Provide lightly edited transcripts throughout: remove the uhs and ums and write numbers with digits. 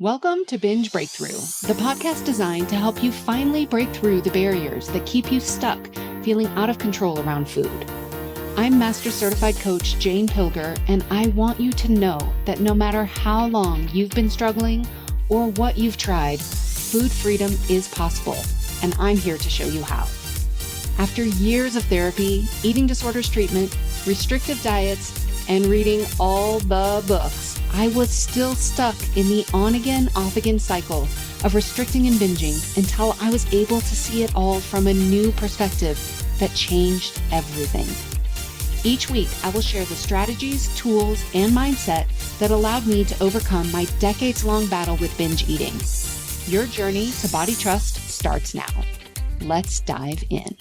Welcome to Binge Breakthrough, the podcast designed to help you finally break through the barriers that keep you stuck feeling out of control around food. I'm Master Certified Coach Jane Pilger, and I want you to know that no matter how long you've been struggling or what you've tried, food freedom is possible, and I'm here to show you how. After years of therapy, eating disorders treatment, restrictive diets, and reading all the books, I was still stuck in the on-again, off-again cycle of restricting and binging until I was able to see it all from a new perspective that changed everything. Each week, I will share the strategies, tools, and mindset that allowed me to overcome my decades-long battle with binge eating. Your journey to body trust starts now. Let's dive in.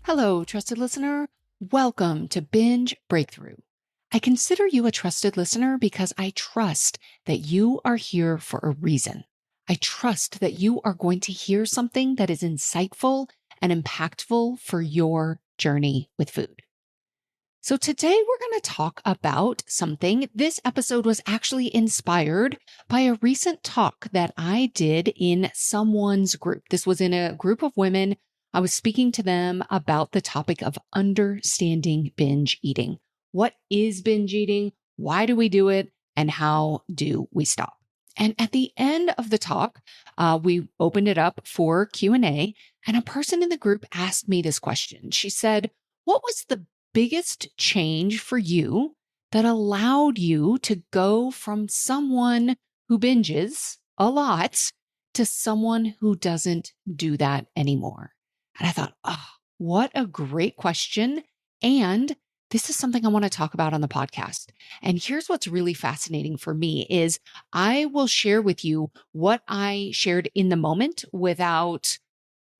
Hello, trusted listener. Welcome to Binge Breakthrough. I consider you a trusted listener because I trust that you are here for a reason. I trust that you are going to hear something that is insightful and impactful for your journey with food. So today we're going to talk about something. This episode was actually inspired by a recent talk that I did in someone's group. This was in a group of women. I was speaking to them about the topic of understanding binge eating. What is binge eating? Why do we do it? And how do we stop? And at the end of the talk, we opened it up for Q&A, and a person in the group asked me this question. She said, what was the biggest change for you that allowed you to go from someone who binges a lot to someone who doesn't do that anymore? And I thought, what a great question. And this is something I want to talk about on the podcast. And here's what's really fascinating for me is I will share with you what I shared in the moment without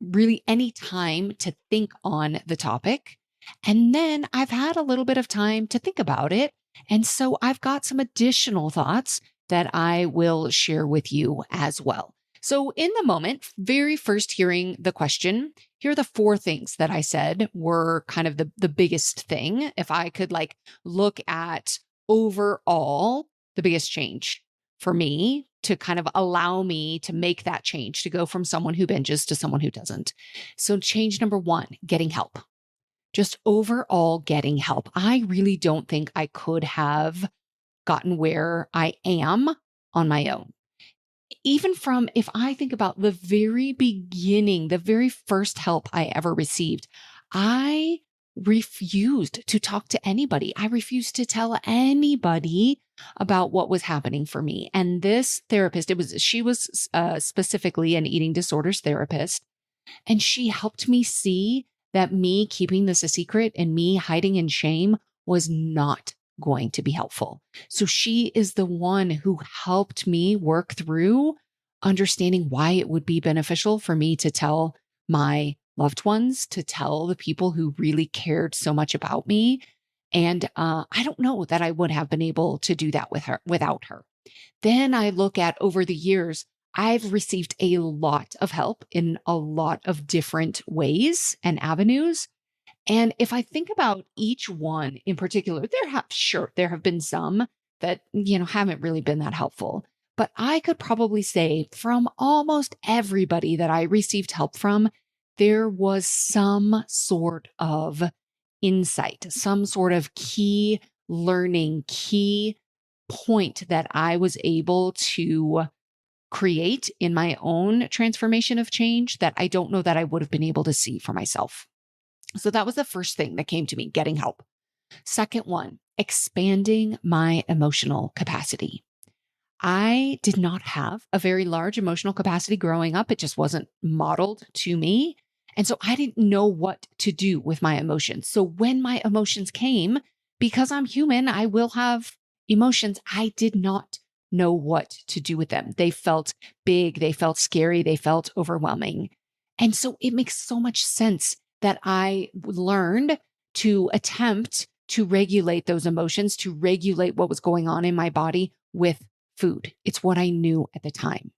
really any time to think on the topic. And then I've had a little bit of time to think about it. And so I've got some additional thoughts that I will share with you as well. So in the moment, very first hearing the question, here are the four things that I said were kind of the biggest thing. If I could look at overall the biggest change for me to kind of allow me to make that change, to go from someone who binges to someone who doesn't. So change number one, getting help. Just overall getting help. I really don't think I could have gotten where I am on my own. Even from, if I think about the very beginning, the very first help I ever received, I refused to talk to anybody. I refused to tell anybody about what was happening for me. And this therapist, she was specifically an eating disorders therapist, and she helped me see that me keeping this a secret and me hiding in shame was not going to be helpful. So she is the one who helped me work through understanding why it would be beneficial for me to tell my loved ones, to tell the people who really cared so much about me. And I don't know that I would have been able to do that without her. Then I look at over the years, I've received a lot of help in a lot of different ways and avenues. And if I think about each one in particular, there have been some that, haven't really been that helpful. But I could probably say from almost everybody that I received help from, there was some sort of insight, some sort of key learning, key point that I was able to create in my own transformation of change that I don't know that I would have been able to see for myself. So that was the first thing that came to me, getting help. Second one, expanding my emotional capacity. I did not have a very large emotional capacity growing up. It just wasn't modeled to me. And so I didn't know what to do with my emotions. So when my emotions came, because I'm human, I will have emotions. I did not know what to do with them. They felt big. They felt scary. They felt overwhelming. And so it makes so much sense that I learned to attempt to regulate those emotions, to regulate what was going on in my body with food. It's what I knew at the time.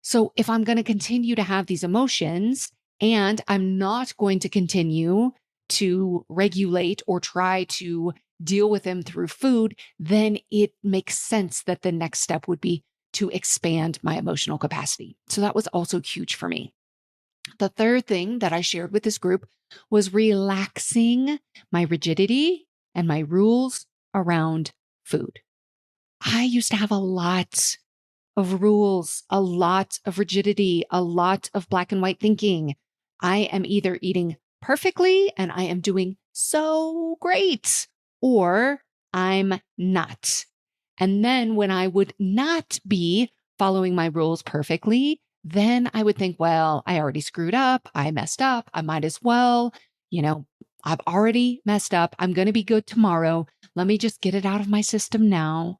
So if I'm going to continue to have these emotions and I'm not going to continue to regulate or try to deal with them through food, then it makes sense that the next step would be to expand my emotional capacity. So that was also huge for me. The third thing that I shared with this group was relaxing my rigidity and my rules around food. I used to have a lot of rules, a lot of rigidity, a lot of black and white thinking. I am either eating perfectly and I am doing so great, or I'm not. And then when I would not be following my rules perfectly, then I would think, well, I already screwed up. I messed up. I might as well, I've already messed up. I'm going to be good tomorrow. Let me just get it out of my system now.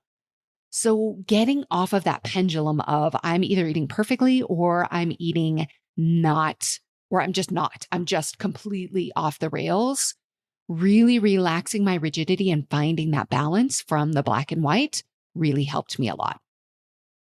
So getting off of that pendulum of I'm either eating perfectly or I'm eating not, or I'm just not, I'm just completely off the rails, really relaxing my rigidity and finding that balance from the black and white really helped me a lot.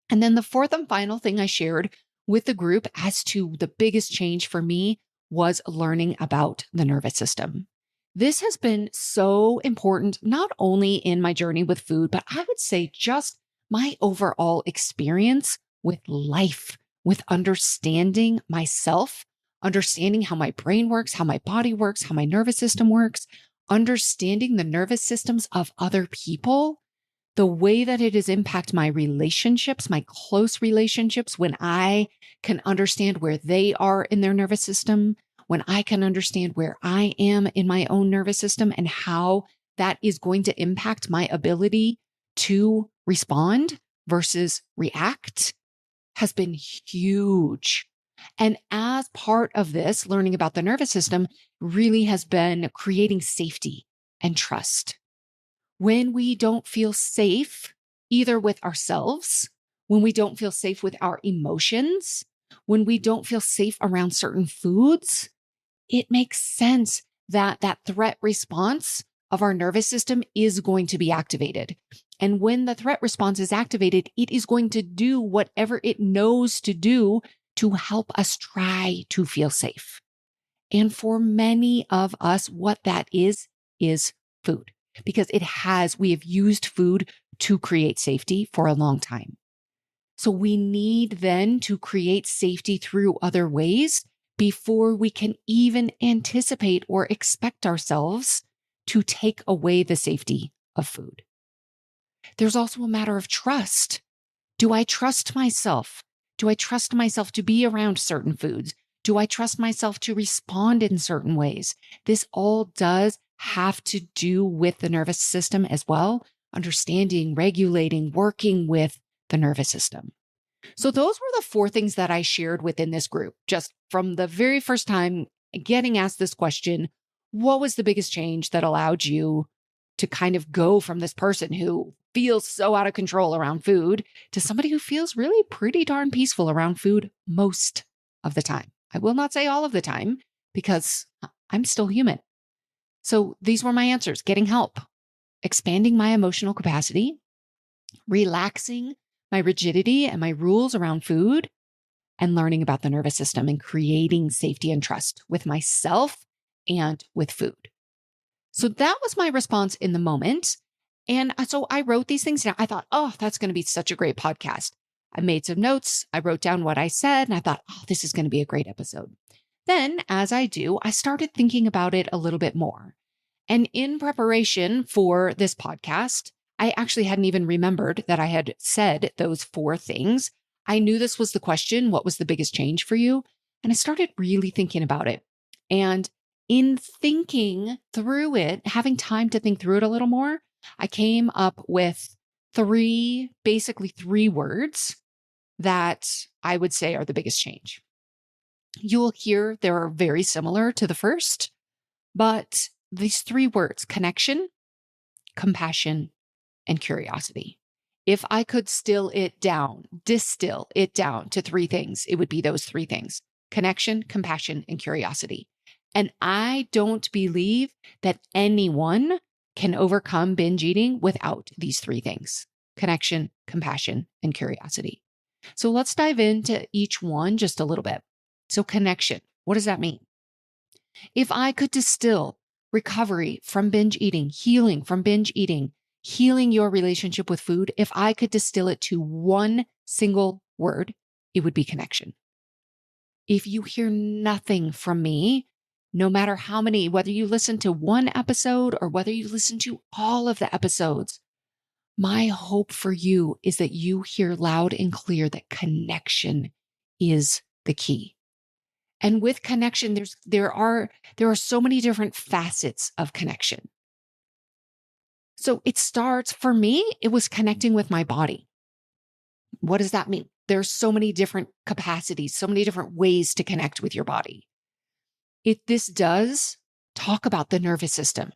And then the fourth and final thing I shared with the group as to the biggest change for me was learning about the nervous system. This has been so important, not only in my journey with food, but I would say just my overall experience with life, with understanding myself, understanding how my brain works, how my body works, how my nervous system works, understanding the nervous systems of other people, the way that it has impacted my relationships, my close relationships, when I can understand where they are in their nervous system, when I can understand where I am in my own nervous system and how that is going to impact my ability to respond versus react, has been huge. And as part of this, learning about the nervous system really has been creating safety and trust. When we don't feel safe, either with ourselves, when we don't feel safe with our emotions, when we don't feel safe around certain foods, it makes sense that that threat response of our nervous system is going to be activated. And when the threat response is activated, it is going to do whatever it knows to do to help us try to feel safe. And for many of us, what that is food, because we have used food to create safety for a long time. So we need then to create safety through other ways before we can even anticipate or expect ourselves to take away the safety of food. There's also a matter of trust. Do I trust myself? Do I trust myself to be around certain foods? Do I trust myself to respond in certain ways? This all does have to do with the nervous system as well, understanding, regulating, working with the nervous system. So those were the four things that I shared within this group. Just from the very first time getting asked this question, what was the biggest change that allowed you to kind of go from this person who feels so out of control around food to somebody who feels really pretty darn peaceful around food most of the time? I will not say all of the time because I'm still human. So these were my answers: getting help, expanding my emotional capacity, relaxing my rigidity and my rules around food, and learning about the nervous system and creating safety and trust with myself and with food. So that was my response in the moment. And so I wrote these things down. I thought, oh, that's going to be such a great podcast. I made some notes. I wrote down what I said and I thought, oh, this is going to be a great episode. Then, as I do, I started thinking about it a little bit more. And in preparation for this podcast, I actually hadn't even remembered that I had said those four things. I knew this was the question: what was the biggest change for you? And I started really thinking about it. And in thinking through it, having time to think through it a little more, I came up with basically three words that I would say are the biggest change. You will hear they are very similar to the first, but these three words: connection, compassion, and curiosity. If I could distill it down to three things, it would be those three things: connection, compassion, and curiosity. And I don't believe that anyone can overcome binge eating without these three things: connection, compassion, and curiosity. So let's dive into each one just a little bit. So connection, what does that mean? If I could distill recovery from binge eating, healing from binge eating, healing your relationship with food, if I could distill it to one single word, it would be connection. If you hear nothing from me, no matter how many, whether you listen to one episode or whether you listen to all of the episodes, my hope for you is that you hear loud and clear that connection is the key. And with connection, there are so many different facets of connection. So it starts, for me, it was connecting with my body. What does that mean? There's so many different capacities, so many different ways to connect with your body. This does talk about the nervous system,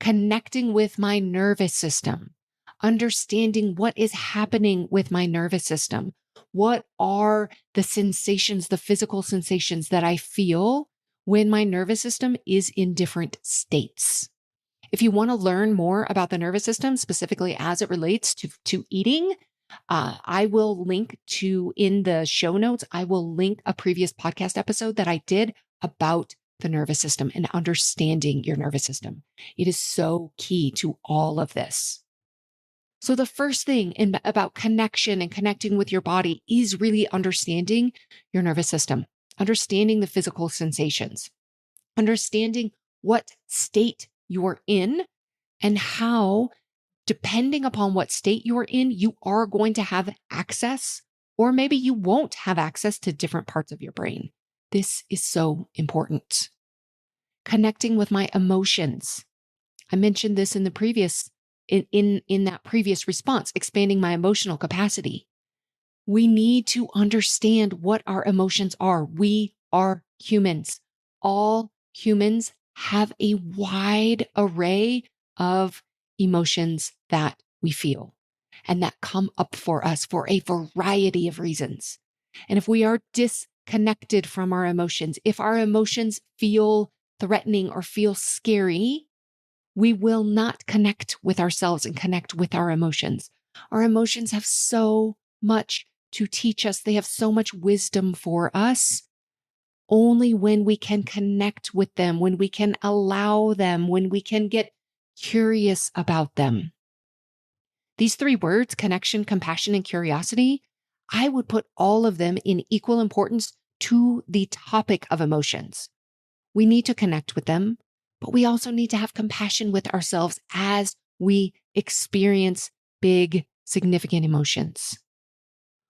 connecting with my nervous system, understanding what is happening with my nervous system. What are the sensations, the physical sensations that I feel when my nervous system is in different states? If you want to learn more about the nervous system, specifically as it relates to eating, I will link to, in the show notes, I will link a previous podcast episode that I did about the nervous system and understanding your nervous system. It is so key to all of this. So the first thing about connection and connecting with your body is really understanding your nervous system, understanding the physical sensations, understanding what state you're in and how, depending upon what state you're in, you are going to have access, or maybe you won't have access to different parts of your brain. This is so important. Connecting with my emotions. I mentioned this in the previous, in that previous response, expanding my emotional capacity. We need to understand what our emotions are. We are humans. All humans have a wide array of emotions that we feel and that come up for us for a variety of reasons. And if we are disconnected from our emotions, if our emotions feel threatening or feel scary, we will not connect with ourselves and connect with our emotions. Our emotions have so much to teach us. They have so much wisdom for us. Only when we can connect with them, when we can allow them, when we can get curious about them. These three words, connection, compassion, and curiosity, I would put all of them in equal importance to the topic of emotions. We need to connect with them, but we also need to have compassion with ourselves as we experience big, significant emotions.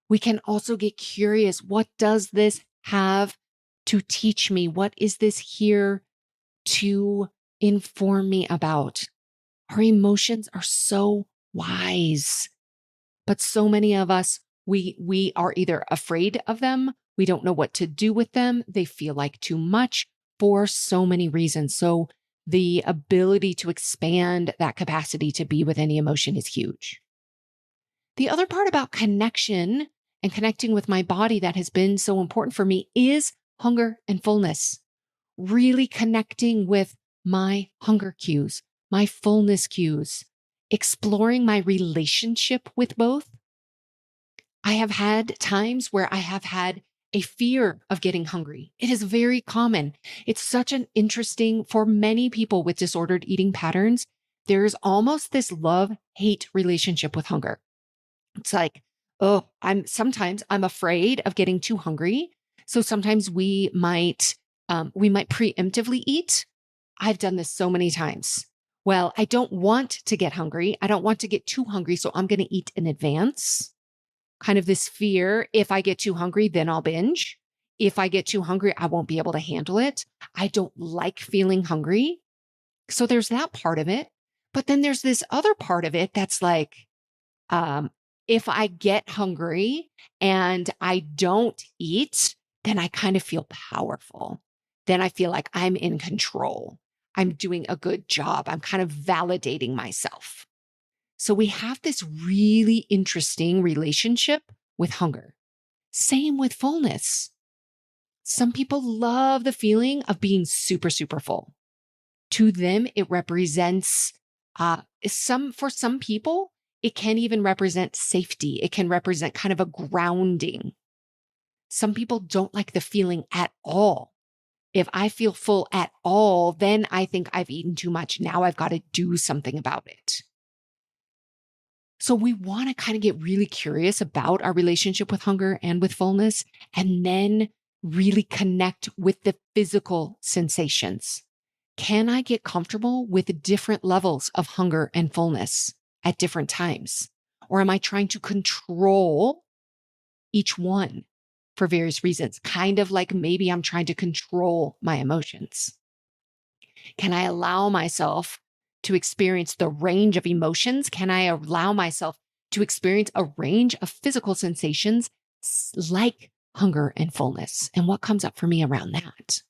We can also get curious. What does this have to teach me? What is this here to inform me about? Our emotions are so wise, but so many of us, we are either afraid of them, we don't know what to do with them, they feel like too much for so many reasons. So the ability to expand that capacity to be with any emotion is huge. The other part about connection and connecting with my body that has been so important for me is hunger and fullness. Really connecting with my hunger cues, my fullness cues, exploring my relationship with both. I have had times where I have had a fear of getting hungry. It is very common. It's such an interesting, for many people with disordered eating patterns, there's almost this love-hate relationship with hunger. It's like, oh, sometimes I'm afraid of getting too hungry. So sometimes we might preemptively eat. I've done this so many times. Well, I don't want to get hungry. I don't want to get too hungry. So I'm going to eat in advance. Kind of this fear. If I get too hungry, then I'll binge. If I get too hungry, I won't be able to handle it. I don't like feeling hungry. So there's that part of it. But then there's this other part of it that's like, if I get hungry and I don't eat, then I kind of feel powerful. Then I feel like I'm in control. I'm doing a good job. I'm kind of validating myself. So we have this really interesting relationship with hunger. Same with fullness. Some people love the feeling of being super, super full. To them, it represents, for some people, it can even represent safety. It can represent kind of a grounding. Some people don't like the feeling at all. If I feel full at all, then I think I've eaten too much. Now I've got to do something about it. So we want to kind of get really curious about our relationship with hunger and with fullness, and then really connect with the physical sensations. Can I get comfortable with different levels of hunger and fullness at different times? Or am I trying to control each one for various reasons? Kind of like maybe I'm trying to control my emotions. Can I allow myself to experience the range of emotions? Can I allow myself to experience a range of physical sensations like hunger and fullness? And what comes up for me around that?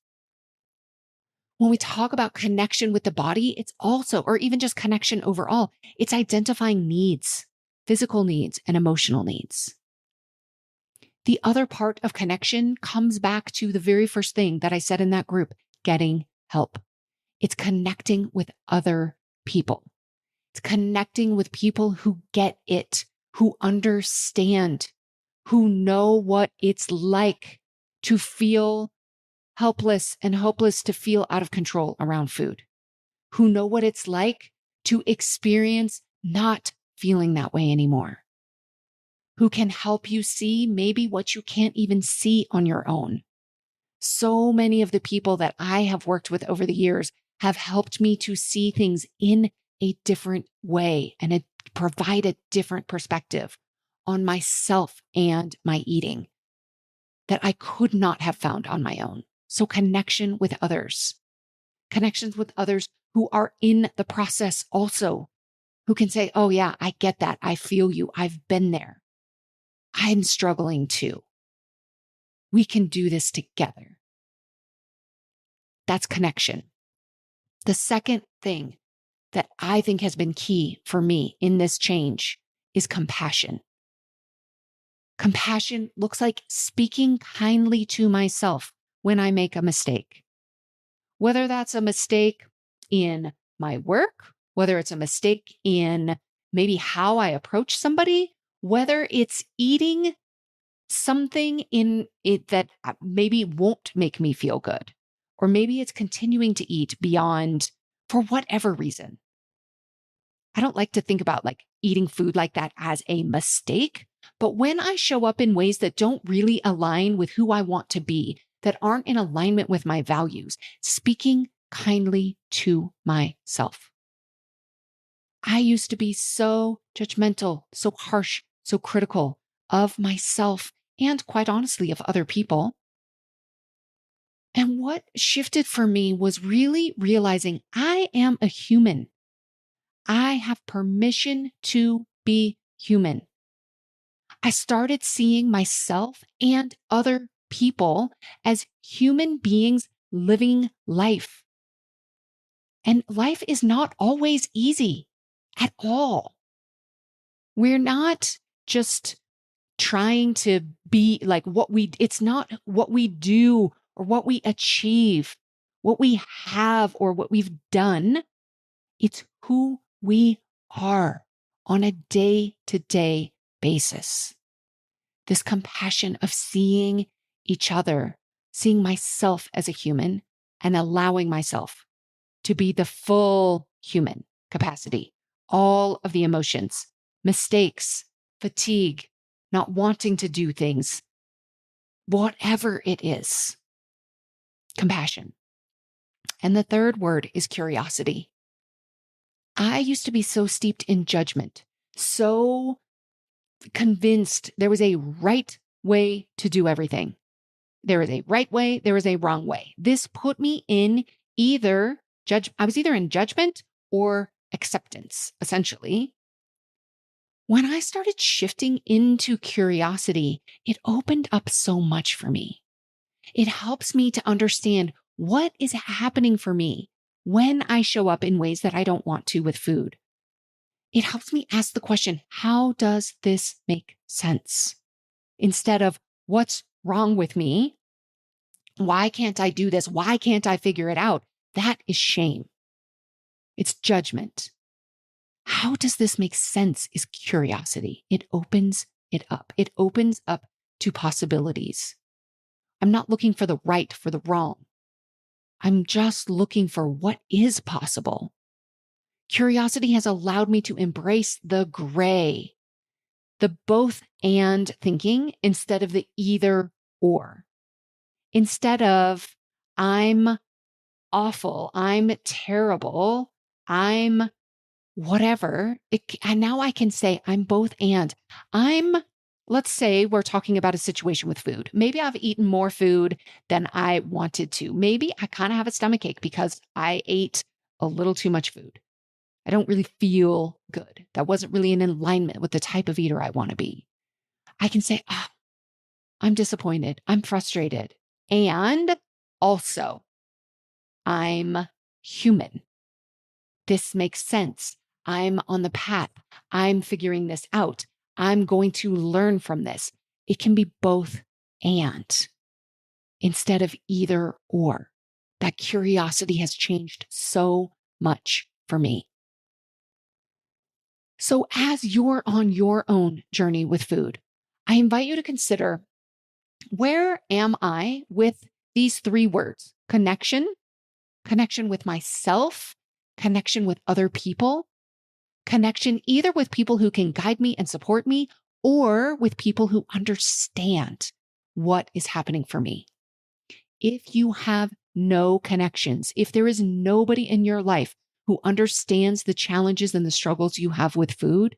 When we talk about connection with the body, it's also, or even just connection overall, it's identifying needs, physical needs and emotional needs. The other part of connection comes back to the very first thing that I said in that group, getting help. It's connecting with other people. It's connecting with people who get it, who understand, who know what it's like to feel helpless and hopeless, to feel out of control around food, who know what it's like to experience not feeling that way anymore, who can help you see maybe what you can't even see on your own. So many of the people that I have worked with over the years have helped me to see things in a different way and provide a different perspective on myself and my eating that I could not have found on my own. So connections with others who are in the process also, who can say, oh yeah, I get that. I feel you. I've been there. I'm struggling too. We can do this together. That's connection. The second thing that I think has been key for me in this change is compassion. Compassion looks like speaking kindly to myself when I make a mistake. Whether that's a mistake in my work, whether it's a mistake in maybe how I approach somebody, whether it's eating something in it that maybe won't make me feel good, or maybe it's continuing to eat beyond for whatever reason. I don't like to think about like eating food like that as a mistake, but when I show up in ways that don't really align with who I want to be, that aren't in alignment with my values, speaking kindly to myself. I used to be so judgmental, so harsh, so critical of myself and quite honestly of other people. And what shifted for me was really realizing I am a human. I have permission to be human. I started seeing myself and other people as human beings living life. And life is not always easy at all. We're not just trying to be like it's not what we do or what we achieve, what we have or what we've done. It's who we are on a day-to-day basis. This compassion of seeing each other, seeing myself as a human, and allowing myself to be the full human capacity, all of the emotions, mistakes, fatigue, not wanting to do things, whatever it is. Compassion. And the third word is curiosity. I used to be so steeped in judgment, so convinced there was a right way to do everything. There is a right way, there is a wrong way. This put me in I was either in judgment or acceptance, essentially. When I started shifting into curiosity, it opened up so much for me. It helps me to understand what is happening for me when I show up in ways that I don't want to with food. It helps me ask the question, how does this make sense? Instead of what's wrong with me? Why can't I do this? Why can't I figure it out? That is shame. It's judgment. How does this make sense is curiosity. It opens it up. It opens up to possibilities. I'm not looking for the right, for the wrong. I'm just looking for what is possible. Curiosity has allowed me to embrace the gray, the both and thinking instead of the either or. Instead of I'm awful, I'm terrible, I'm whatever. And now I can say I'm both and. Let's say we're talking about a situation with food. Maybe I've eaten more food than I wanted to. Maybe I kind of have a stomachache because I ate a little too much food. I don't really feel good. That wasn't really in alignment with the type of eater I want to be. I can say, I'm disappointed. I'm frustrated. And also, I'm human. This makes sense. I'm on the path. I'm figuring this out. I'm going to learn from this. It can be both and instead of either or. That curiosity has changed so much for me. So as you're on your own journey with food, I invite you to consider, where am I with these three words? Connection with myself, connection with other people, connection either with people who can guide me and support me or with people who understand what is happening for me. If you have no connections, if there is nobody in your life who understands the challenges and the struggles you have with food,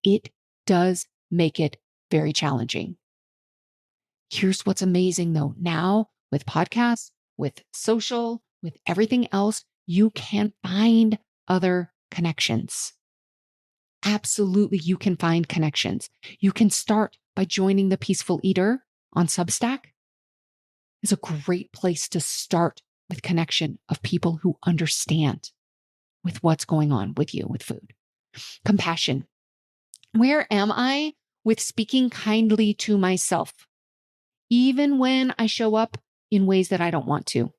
it does make it very challenging. Here's what's amazing though. Now with podcasts, with social, with everything else, you can find other connections. Absolutely, you can find connections. You can start by joining the Peaceful Eater on Substack. It's a great place to start with connection of people who understand with what's going on with you with food. Compassion. Where am I with speaking kindly to myself, even when I show up in ways that I don't want to?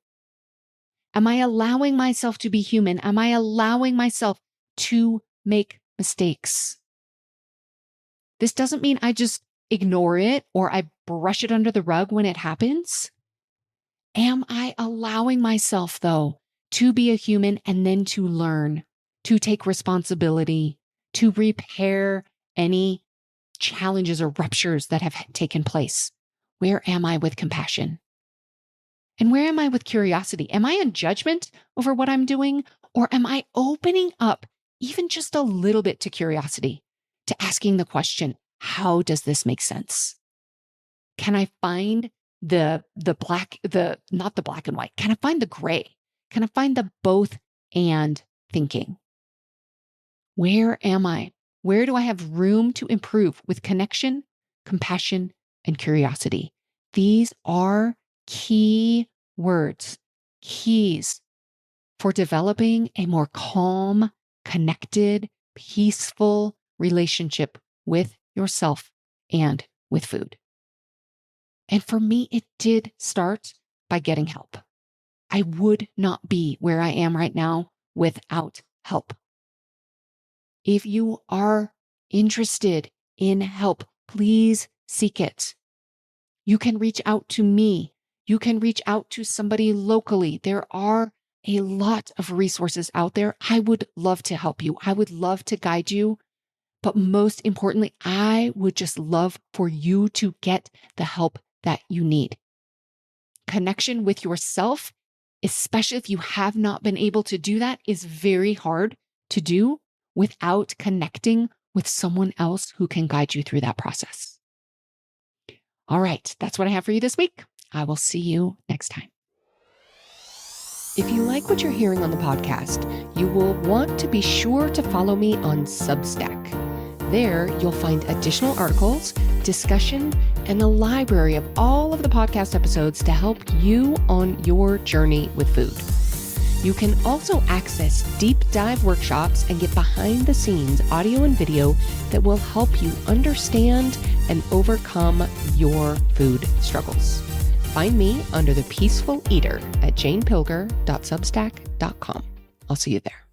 Am I allowing myself to be human? Am I allowing myself to make mistakes? This doesn't mean I just ignore it or I brush it under the rug when it happens. Am I allowing myself, though, to be a human and then to learn, to take responsibility, to repair any challenges or ruptures that have taken place? Where am I with compassion? And where am I with curiosity? Am I in judgment over what I'm doing? Or am I opening up even just a little bit to curiosity, to asking the question, how does this make sense? Can I find not the black and white? Can I find the gray? Can I find the both and thinking? Where am I? Where do I have room to improve with connection, compassion, and curiosity? These are key words, keys for developing a more calm, connected, peaceful relationship with yourself and with food. And for me, it did start by getting help. I would not be where I am right now without help. If you are interested in help, please seek it. You can reach out to me. You can reach out to somebody locally. There are a lot of resources out there. I would love to help you. I would love to guide you. But most importantly, I would just love for you to get the help that you need. Connection with yourself, especially if you have not been able to do that, is very hard to do without connecting with someone else who can guide you through that process. All right, that's what I have for you this week. I will see you next time. If you like what you're hearing on the podcast, you will want to be sure to follow me on Substack. There, you'll find additional articles, discussion, and a library of all of the podcast episodes to help you on your journey with food. You can also access deep dive workshops and get behind the scenes audio and video that will help you understand and overcome your food struggles. Find me under The Peaceful Eater at janepilger.substack.com. I'll see you there.